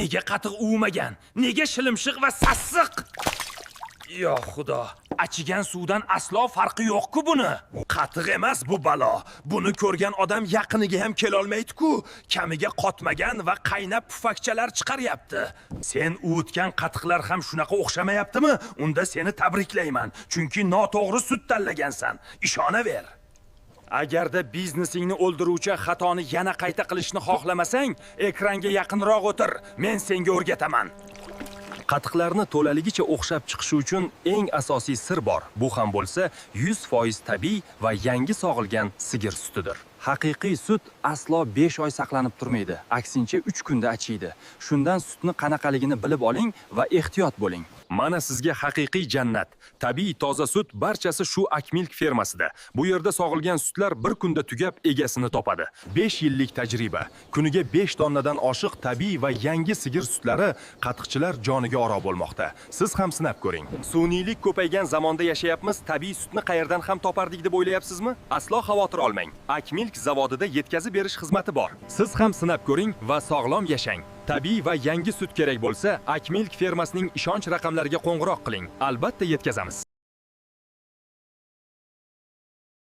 Nega qatiq uvmagan? Nega shilimshiq va sassiq? Yo xudo, achigan suvdan aslo farqi yo'q-ku buni. Qatiq emas bu balo. Buni ko'rgan odam yaqiniga ham kela olmaydi-ku. Kamiga qotmagan va qaynab pufakchalar chiqaryapti. Sen uvutgan qatiqlar ham shunaqa o'xshamayaptimi? Unda seni tabriklayman, chunki noto'g'ri sut tanlagansan. Ishonaver. Agarda biznesingni o'ldiruvchi xatoni yana qayta qilishni xohlamasang, ekranga yaqinroq o'tir. Men senga o'rgataman. Qatiqlarni to'laligicha o'xshab chiqishi uchun eng asosiy sir bor. Bu ham bo'lsa 100% tabiiy va yangi sog'ilgan sigir sutidir. Haqiqiy sut aslo 5 oy saqlanib turmaydi. Aksincha 3 kunda achiydi. Shundan sutni qanaqaligini bilib oling va ehtiyot bo'ling. Mana sizga haqiqiy jannat. Tabiiy toza sut barchasi shu Akmilk fermasida. Bu yerda sog'ilgan sutlar bir kunda tugab egasini topadi. 5 yillik tajriba. Kuniga 5 tonnadan oshiq tabiiy va yangi sigir sutlari qatiqchilar joniga oro bo'lmoqda. Siz ham sinab ko'ring. Suniylik ko'paygan zamonda yashayapmiz. Tabiiy sutni qayerdan ham topardik deb o'ylayapsizmi? Aslo xavotir olmang. Akmilk zavodida yetkazib berish xizmati bor. Siz ham sinab ko'ring va sog'lom yashang. Tabiiy va yangi sut kerak bo'lsa, Akmilk fermasining ishonch raqamlariga qo'ng'iroq qiling. Albatta yetkazamiz.